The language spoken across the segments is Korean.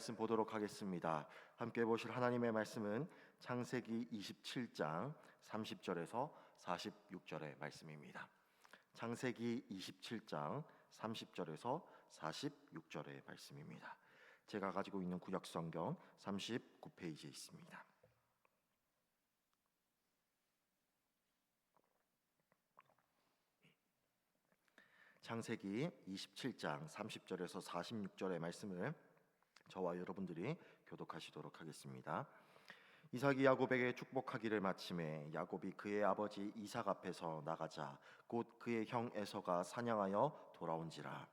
말씀 보도록 하겠습니다. 함께 보실 하나님의 말씀은 창세기 27장 30절에서 46절의 말씀입니다. 창세기 27장 30절에서 46절의 말씀입니다. 제가 가지고 있는 구약 성경 39페이지에 있습니다. 창세기 27장 30절에서 46절의 말씀을 저와 여러분들이 교독하시도록 하겠습니다. 이삭이 야곱에게 축복하기를 마침에 야곱이 그의 아버지 이삭 앞에서 나가자 곧 그의 형 에서가 사냥하여 돌아온지라.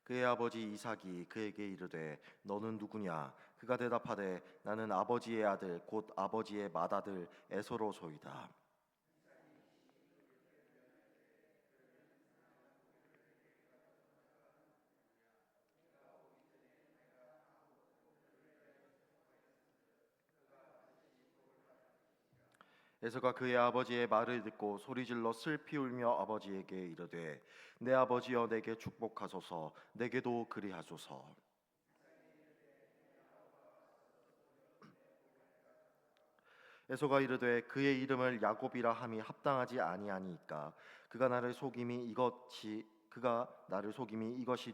그의 아버지 이삭이 그에게 이르되 너는 누구냐? 그가 대답하되 나는 아버지의 아들 곧 아버지의 맏아들 에서로소이다. 에서가 그의 아버지의 말을 듣고 소리질러 슬피 울며 아버지에게 이르되 내 아버지여 내게 축복하소서 내게도 그리하소서. 에서가 이르되 그의 이름을 야곱이라 함이 합당하지 아니하니까 그가 나를 속임이 이것이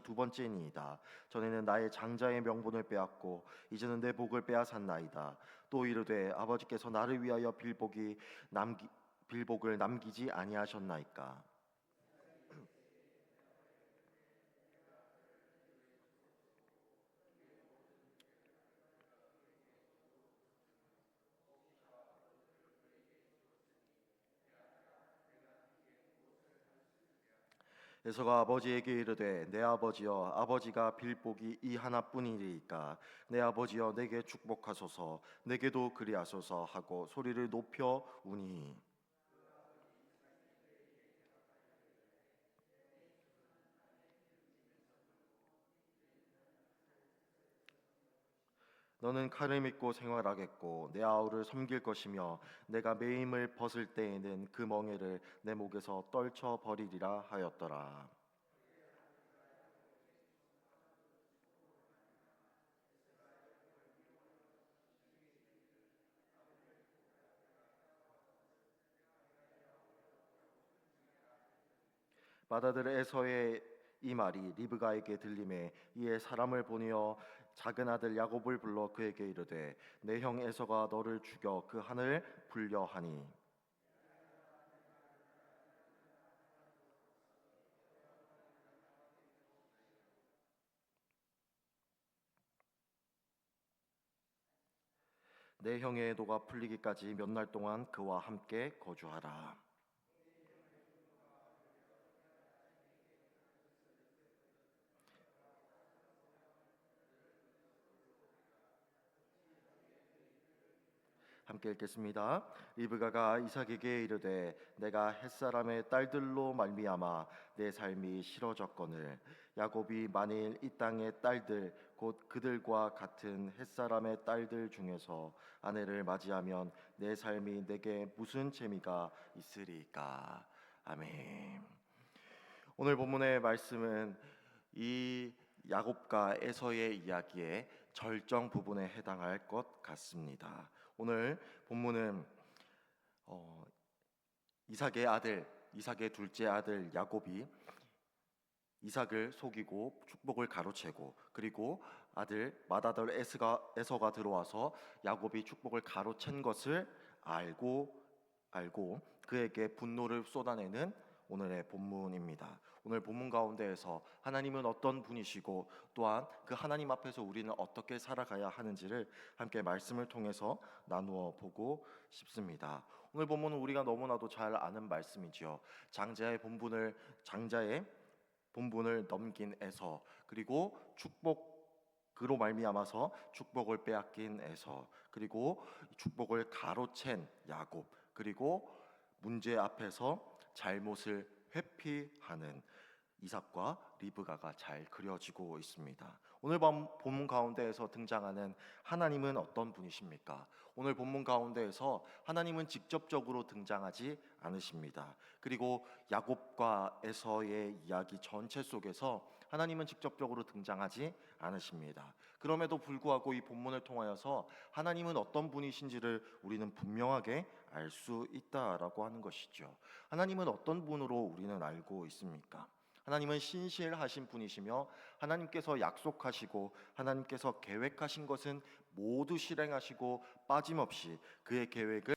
두 번째니이다. 전에는 나의 장자의 명분을 빼앗고 이제는 내 복을 빼앗았나이다. 또 이르되 아버지께서 나를 위하여 빌복을 남기지 아니하셨나이까. 에서가 아버지에게 이르되 내 아버지여 아버지가 빌복이 이 하나뿐이리이까 내 아버지여 내게 축복하소서 내게도 그리하소서 하고 소리를 높여 우니 너는 칼을 믿고 생활하겠고 내 아우를 섬길 것이며 내가 매임을 벗을 때에는 그 멍에를 내 목에서 떨쳐 버리리라 하였더라. 맏아들 에서의 이 말이 리브가에게 들림에 이에 사람을 보내어 작은 아들 야곱을 불러 그에게 이르되 내 형 에서가 너를 죽여 그 한을 불려 하니 내 형의 애도가 풀리기까지 몇 날 동안 그와 함께 거주하라. 함께 읽겠습니다. 리브가가 이삭에게 이르되 내가 햇사람의 딸들로 말미암아 내 삶이 싫어졌거늘 야곱이 만일 이 땅의 딸들 곧 그들과 같은 햇사람의 딸들 중에서 아내를 맞이하면 내 삶이 내게 무슨 재미가 있으리까. 아멘. 오늘 본문의 말씀은 이 야곱과 에서의 이야기의 절정 부분에 해당할 것 같습니다. 오늘 본문은 이삭의 둘째 아들 야곱이 이삭을 속이고 축복을 가로채고 그리고 맏아들 에서가 들어와서 야곱이 축복을 가로챈 것을 알고 그에게 분노를 쏟아내는 오늘의 본문입니다. 오늘 본문 가운데에서 하나님은 어떤 분이시고 또한 그 하나님 앞에서 우리는 어떻게 살아가야 하는지를 함께 말씀을 통해서 나누어 보고 싶습니다. 오늘 본문은 우리가 너무나도 잘 아는 말씀이지요. 장자의 본분을 넘긴 에서 그리고 그로 말미암아서 축복을 빼앗긴 에서 그리고 축복을 가로챈 야곱 그리고 문제 앞에서 잘못을 회피하는 이삭과 리브가가 잘 그려지고 있습니다. 오늘 본문 가운데에서 등장하는 하나님은 어떤 분이십니까? 오늘 본문 가운데에서 하나님은 직접적으로 등장하지 않으십니다. 그리고 야곱과 에서의 이야기 전체 속에서 하나님은 직접적으로 등장하지 않으십니다. 그럼에도 불구하고 이 본문을 통하여서 하나님은 어떤 분이신지를 우리는 분명하게 알 수 있다라고 하는 것이죠. 하나님은 어떤 분으로 우리는 알고 있습니까? 하나님은 신실하신 분이시며 하나님께서 약속하시고 하나님께서 계획하신 것은 모두 실행하시고 빠짐없이 그의 계획을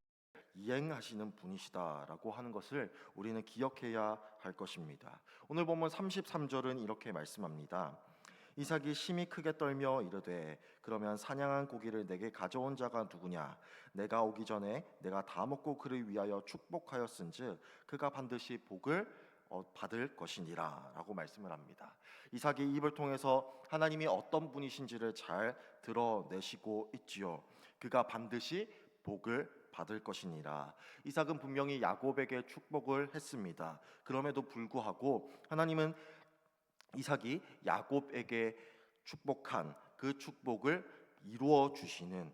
이행하시는 분이시다라고 하는 것을 우리는 기억해야 할 것입니다. 오늘 보면 33절은 이렇게 말씀합니다. 이삭이 심히 크게 떨며 이르되 그러면 사냥한 고기를 내게 가져온 자가 누구냐? 내가 오기 전에 내가 다 먹고 그를 위하여 축복하였은즉 그가 반드시 복을 받을 것이니라 라고 말씀을 합니다. 이삭의 입을 통해서 하나님이 어떤 분이신지를 잘 드러내시고 있지요. 그가 반드시 복을 받을 것이니라. 이삭은 분명히 야곱에게 축복을 했습니다. 그럼에도 불구하고 하나님은 이삭이 야곱에게 축복한 그 축복을 이루어 주시는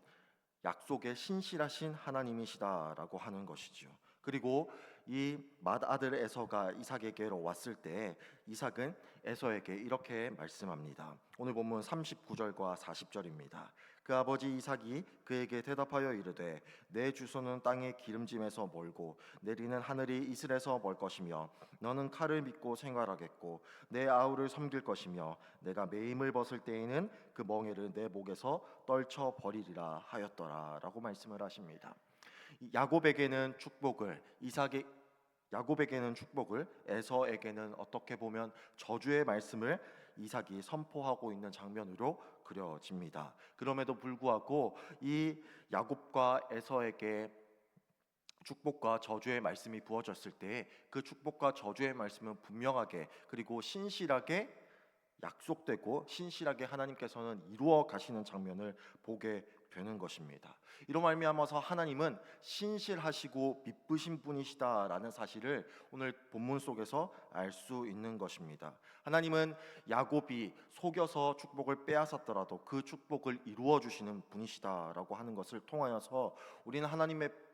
약속의 신실하신 하나님이시다라고 하는 것이죠. 그리고 이 맏아들 에서가 이삭에게로 왔을 때 이삭은 에서에게 이렇게 말씀합니다. 오늘 본문 39절과 40절입니다. 그 아버지 이삭이 그에게 대답하여 이르되 내 주소는 땅의 기름짐에서 멀고 내리는 하늘이 이슬에서 멀 것이며 너는 칼을 믿고 생활하겠고 내 아우를 섬길 것이며 내가 매임을 벗을 때에는 그 멍에를 내 목에서 떨쳐 버리리라 하였더라라고 말씀을 하십니다. 야곱에게는 축복을 야곱에게는 축복을 에서에게는 어떻게 보면 저주의 말씀을 이삭이 선포하고 있는 장면으로 그려집니다. 그럼에도 불구하고 이 야곱과 에서에게 축복과 저주의 말씀이 부어졌을 때 그 축복과 저주의 말씀은 분명하게 그리고 신실하게 약속되고 신실하게 하나님께서는 이루어 가시는 장면을 보게 되는 것입니다. 이로 말미암아서 하나님은 신실하시고 미쁘신 분이시다라는 사실을 오늘 본문 속에서 알 수 있는 것입니다. 하나님은 야곱이 속여서 축복을 빼앗았더라도 그 축복을 이루어 주시는 분이시다라고 하는 것을 통하여서 우리는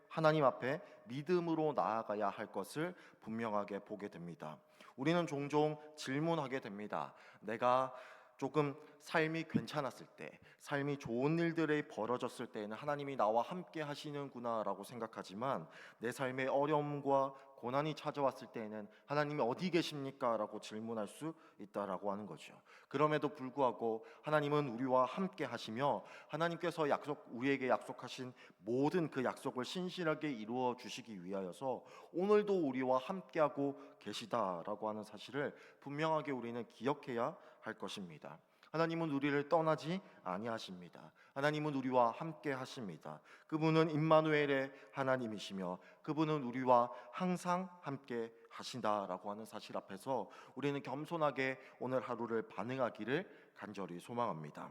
하나님 앞에 믿음으로 나아가야 할 것을 분명하게 보게 됩니다. 우리는 종종 질문하게 됩니다. 내가 조금 삶이 괜찮았을 때, 삶이 좋은 일들이 벌어졌을 때에는 하나님이 나와 함께 하시는구나라고 생각하지만 내 삶에 어려움과 고난이 찾아왔을 때에는 하나님이 어디 계십니까? 라고 질문할 수 있다라고 하는 거죠. 그럼에도 불구하고 하나님은 우리와 함께 하시며 하나님께서 우리에게 약속하신 모든 그 약속을 신실하게 이루어 주시기 위하여서 오늘도 우리와 함께하고 계시다라고 하는 사실을 분명하게 우리는 기억해야 할 것입니다. 하나님은 우리를 떠나지 아니하십니다. 하나님은 우리와 함께 하십니다. 그분은 임마누엘의 하나님이시며 그분은 우리와 항상 함께 하신다라고 하는 사실 앞에서 우리는 겸손하게 오늘 하루를 반응하기를 간절히 소망합니다.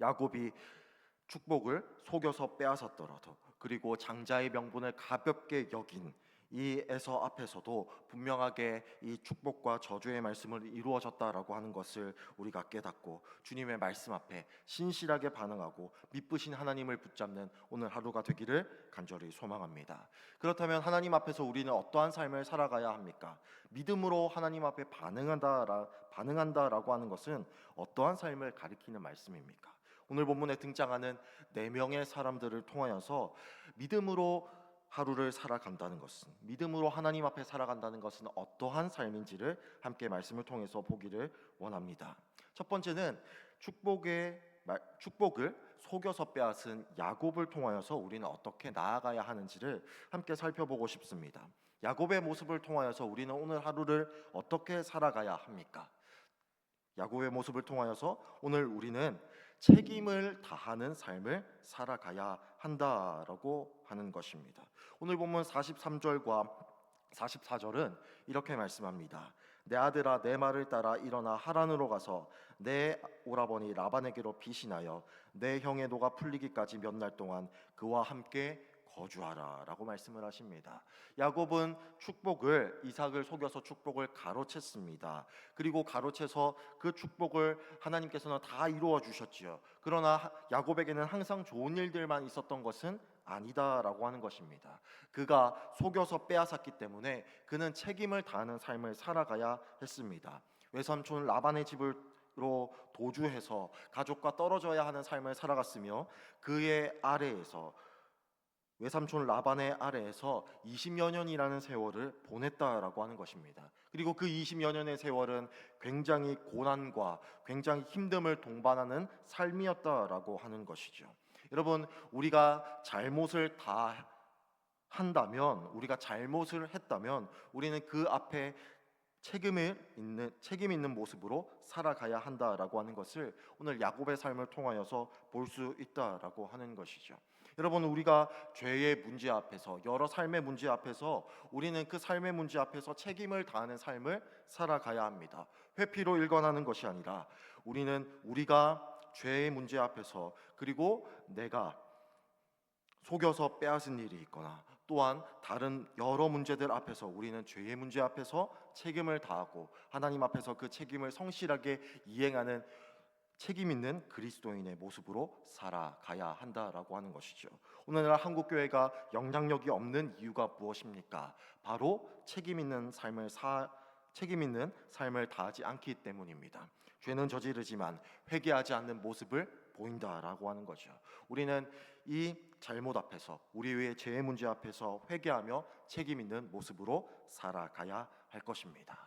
야곱이 축복을 속여서 빼앗았더라도 그리고 장자의 명분을 가볍게 여긴 이 에서 앞에서도 분명하게 이 축복과 저주의 말씀을 이루어졌다라고 하는 것을 우리가 깨닫고 주님의 말씀 앞에 신실하게 반응하고 미쁘신 하나님을 붙잡는 오늘 하루가 되기를 간절히 소망합니다. 그렇다면 하나님 앞에서 우리는 어떠한 삶을 살아가야 합니까? 믿음으로 하나님 앞에 반응한다라고 하는 것은 어떠한 삶을 가리키는 말씀입니까? 오늘 본문에 등장하는 4명의 사람들을 통하여서 믿음으로 하루를 살아간다는 것은, 믿음으로 하나님 앞에 살아간다는 것은 어떠한 삶인지를 함께 말씀을 통해서 보기를 원합니다. 첫 번째는 축복을 속여서 빼앗은 야곱을 통하여서 우리는 어떻게 나아가야 하는지를 함께 살펴보고 싶습니다. 야곱의 모습을 통하여서 우리는 오늘 하루를 어떻게 살아가야 합니까? 야곱의 모습을 통하여서 오늘 우리는 책임을 다하는 삶을 살아가야 한다라고 하는 것입니다. 오늘 보면 43절과 44절은 이렇게 말씀합니다. 내 아들아 내 말을 따라 일어나 하란으로 가서 내 오라버니 라반에게로 피신하여 내 형의 노가 풀리기까지 몇 날 동안 그와 함께 거주하라라고 말씀을 하십니다. 야곱은 축복을 이삭을 속여서 축복을 가로챘습니다. 그리고 가로채서 그 축복을 하나님께서는 다 이루어 주셨지요. 그러나 야곱에게는 항상 좋은 일들만 있었던 것은 아니다라고 하는 것입니다. 그가 속여서 빼앗았기 때문에 그는 책임을 다하는 삶을 살아가야 했습니다. 외삼촌 라반의 집으로 도주해서 가족과 떨어져야 하는 삶을 살아갔으며 그의 아래에서 외삼촌 라반의 아래에서 20여 년이라는 세월을 보냈다라고 하는 것입니다. 그리고 그 20여 년의 세월은 굉장히 고난과 굉장히 힘듦을 동반하는 삶이었다라고 하는 것이죠. 여러분, 우리가 잘못을 다 한다면, 우리가 잘못을 했다면 우리는 그 앞에 책임 있는 모습으로 살아가야 한다라고 하는 것을 오늘 야곱의 삶을 통하여서 볼 수 있다라고 하는 것이죠. 여러분, 우리가 죄의 문제 앞에서, 여러 삶의 문제 앞에서 우리는 그 삶의 문제 앞에서 책임을 다하는 삶을 살아가야 합니다. 회피로 일관하는 것이 아니라 우리가 죄의 문제 앞에서, 그리고 내가 속여서 빼앗은 일이 있거나 또한 다른 여러 문제들 앞에서 우리는 죄의 문제 앞에서 책임을 다하고 하나님 앞에서 그 책임을 성실하게 이행하는 책임 있는 그리스도인의 모습으로 살아가야 한다라고 하는 것이죠. 오늘날 한국 교회가 영향력이 없는 이유가 무엇입니까? 바로 책임 있는 삶을 다하지 않기 때문입니다. 죄는 저지르지만 회개하지 않는 모습을 보인다라고 하는 거죠. 우리는 이 잘못 앞에서, 우리의 죄의 문제 앞에서 회개하며 책임 있는 모습으로 살아가야 할 것입니다.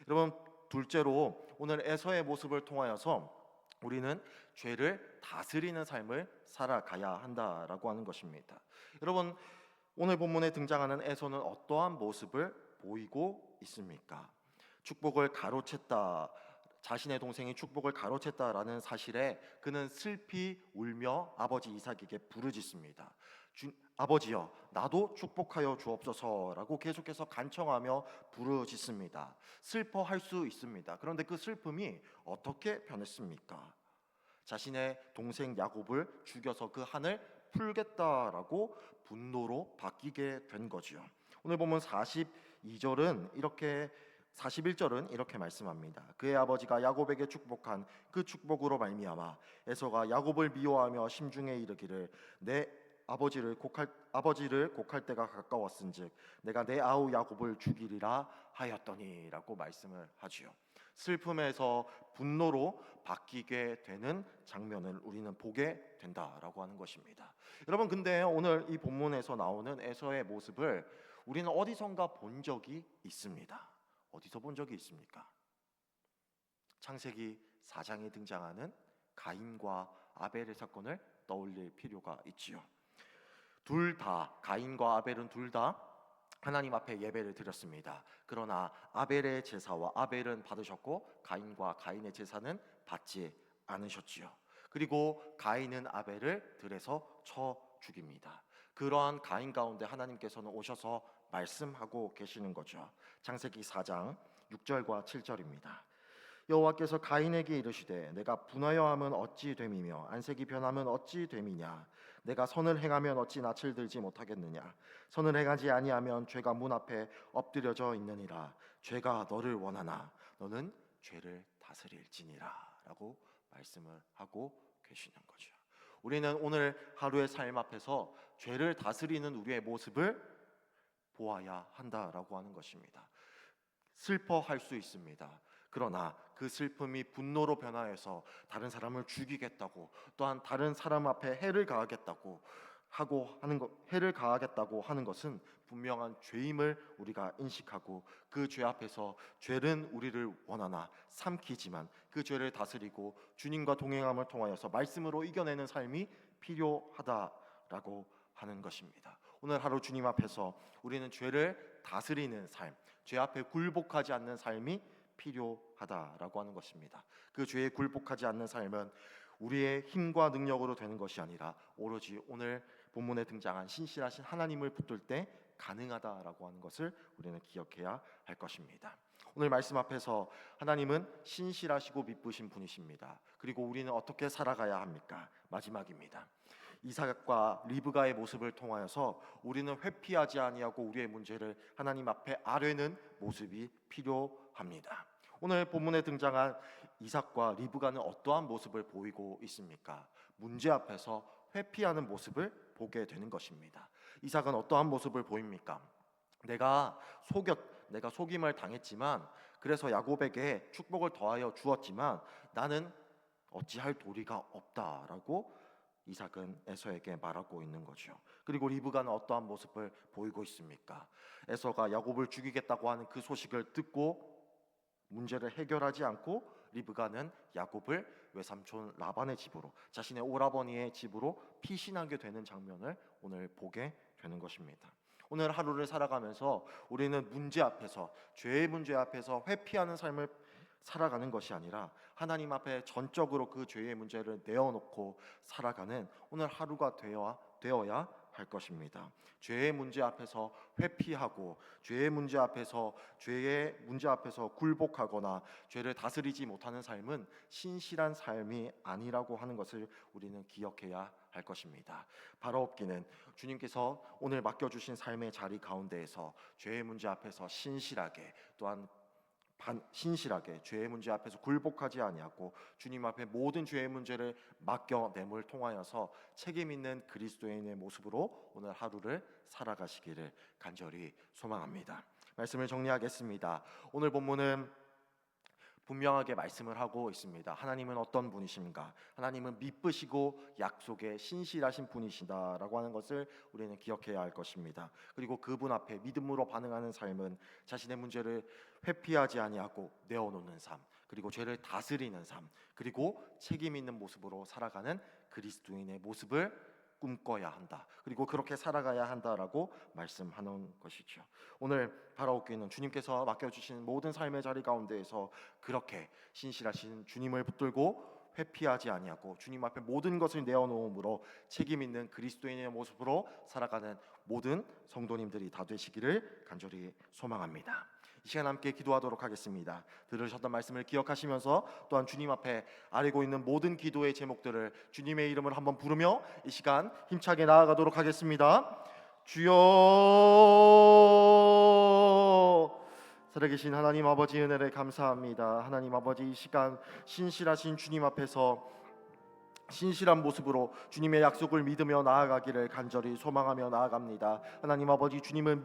여러분, 둘째로 오늘 에서의 모습을 통하여서 우리는 죄를 다스리는 삶을 살아가야 한다라고 하는 것입니다. 여러분, 오늘 본문에 등장하는 에서는 어떠한 모습을 보이고 있습니까? 축복을 가로챘다, 자신의 동생이 축복을 가로챘다라는 사실에 그는 슬피 울며 아버지 이삭에게 부르짖습니다. 아버지여, 나도 축복하여 주옵소서라고 계속해서 간청하며 부르짖습니다. 슬퍼할 수 있습니다. 그런데 그 슬픔이 어떻게 변했습니까? 자신의 동생 야곱을 죽여서 그 한을 풀겠다라고 분노로 바뀌게 된 거죠. 오늘 보면 41절은 이렇게 말씀합니다. 그의 아버지가 야곱에게 축복한 그 축복으로 말미암아 에서가 야곱을 미워하며 심중에 이르기를 내 아버지를 곡할 때가 가까웠은즉 내가 내 아우 야곱을 죽이리라 하였더니라고 말씀을 하지요. 슬픔에서 분노로 바뀌게 되는 장면을 우리는 보게 된다라고 하는 것입니다. 여러분, 근데 오늘 이 본문에서 나오는 에서의 모습을 우리는 어디선가 본 적이 있습니다. 어디서 본 적이 있습니까? 창세기 4장에 등장하는 가인과 아벨의 사건을 떠올릴 필요가 있지요. 가인과 아벨은 둘 다 하나님 앞에 예배를 드렸습니다. 그러나 아벨의 제사와 아벨은 받으셨고 가인의 제사는 받지 않으셨지요. 그리고 가인은 아벨을 들에서 쳐 죽입니다. 그러한 가인 가운데 하나님께서는 오셔서 말씀하고 계시는 거죠. 창세기 4장 6절과 7절입니다. 여호와께서 가인에게 이르시되 내가 분하여 함은 어찌 됨이며 안색이 변함은 어찌 됨이냐 내가 선을 행하면 어찌 낯을 들지 못하겠느냐 선을 행하지 아니하면 죄가 문 앞에 엎드려져 있느니라 죄가 너를 원하나 너는 죄를 다스릴지니라 라고 말씀을 하고 계시는 거죠. 우리는 오늘 하루의 삶 앞에서 죄를 다스리는 우리의 모습을 보아야 한다라고 하는 것입니다. 슬퍼할 수 있습니다. 그러나 그 슬픔이 분노로 변화해서 다른 사람을 죽이겠다고 또한 다른 사람 앞에 해를 가하겠다고 하는 것은 분명한 죄임을 우리가 인식하고 그 죄 앞에서 죄는 우리를 원하나 삼키지만 그 죄를 다스리고 주님과 동행함을 통하여서 말씀으로 이겨내는 삶이 필요하다라고 하는 것입니다. 오늘 하루 주님 앞에서 우리는 죄를 다스리는 삶, 죄 앞에 굴복하지 않는 삶이 필요하다라고 하는 것입니다. 그 죄에 굴복하지 않는 삶은 우리의 힘과 능력으로 되는 것이 아니라 오로지 오늘 본문에 등장한 신실하신 하나님을 붙들 때 가능하다라고 하는 것을 우리는 기억해야 할 것입니다. 오늘 말씀 앞에서 하나님은 신실하시고 미쁘신 분이십니다. 그리고 우리는 어떻게 살아가야 합니까? 마지막입니다. 이삭과 리브가의 모습을 통하여서 우리는 회피하지 아니하고 우리의 문제를 하나님 앞에 아뢰는 모습이 필요합니다. 오늘 본문에 등장한 이삭과 리브가는 어떠한 모습을 보이고 있습니까? 문제 앞에서 회피하는 모습을 보게 되는 것입니다. 이삭은 어떠한 모습을 보입니까? 내가 속임을 당했지만, 그래서 야곱에게 축복을 더하여 주었지만 나는 어찌할 도리가 없다라고 이삭은 에서에게 말하고 있는 거죠. 그리고 리브가는 어떠한 모습을 보이고 있습니까? 에서가 야곱을 죽이겠다고 하는 그 소식을 듣고 문제를 해결하지 않고 리브가는 야곱을 외삼촌 라반의 집으로, 자신의 오라버니의 집으로 피신하게 되는 장면을 오늘 보게 되는 것입니다. 오늘 하루를 살아가면서 우리는 문제 앞에서, 죄의 문제 앞에서 회피하는 삶을 살아가는 것이 아니라 하나님 앞에 전적으로 그 죄의 문제를 내어놓고 살아가는 오늘 하루가 되어야 할 것입니다. 죄의 문제 앞에서 회피하고 죄의 문제 앞에서 굴복하거나 죄를 다스리지 못하는 삶은 신실한 삶이 아니라고 하는 것을 우리는 기억해야 할 것입니다. 바라옵기는 주님께서 오늘 맡겨주신 삶의 자리 가운데에서 죄의 문제 앞에서 신실하게, 또한 신실하게 죄의 문제 앞에서 굴복하지 아니하고 주님 앞에 모든 죄의 문제를 맡겨냄을 통하여서 책임 있는 그리스도인의 모습으로 오늘 하루를 살아가시기를 간절히 소망합니다. 말씀을 정리하겠습니다. 오늘 본문은 분명하게 말씀을 하고 있습니다. 하나님은 어떤 분이신가? 하나님은 미쁘시고 약속에 신실하신 분이시다라고 하는 것을 우리는 기억해야 할 것입니다. 그리고 그분 앞에 믿음으로 반응하는 삶은 자신의 문제를 회피하지 아니하고 내어놓는 삶, 그리고 죄를 다스리는 삶, 그리고 책임 있는 모습으로 살아가는 그리스도인의 모습을 꿈꿔야 한다. 그리고 그렇게 살아가야 한다라고 말씀하는 것이죠. 오늘 바라옵기는 주님께서 맡겨주신 모든 삶의 자리 가운데에서 그렇게 신실하신 주님을 붙들고 회피하지 아니하고 주님 앞에 모든 것을 내어놓음으로 책임 있는 그리스도인의 모습으로 살아가는 모든 성도님들이 다 되시기를 간절히 소망합니다. 이 시간 함께 기도하도록 하겠습니다. 들으셨던 말씀을 기억하시면서 또한 주님 앞에 아뢰고 있는 모든 기도의 제목들을 주님의 이름을 한번 부르며 이 시간 힘차게 나아가도록 하겠습니다. 주여, 살아계신 하나님 아버지 은혜를 감사합니다. 하나님 아버지, 이 시간 신실하신 주님 앞에서 신실한 모습으로 주님의 약속을 믿으며 나아가기를 간절히 소망하며 나아갑니다. 하나님 아버지, 주님은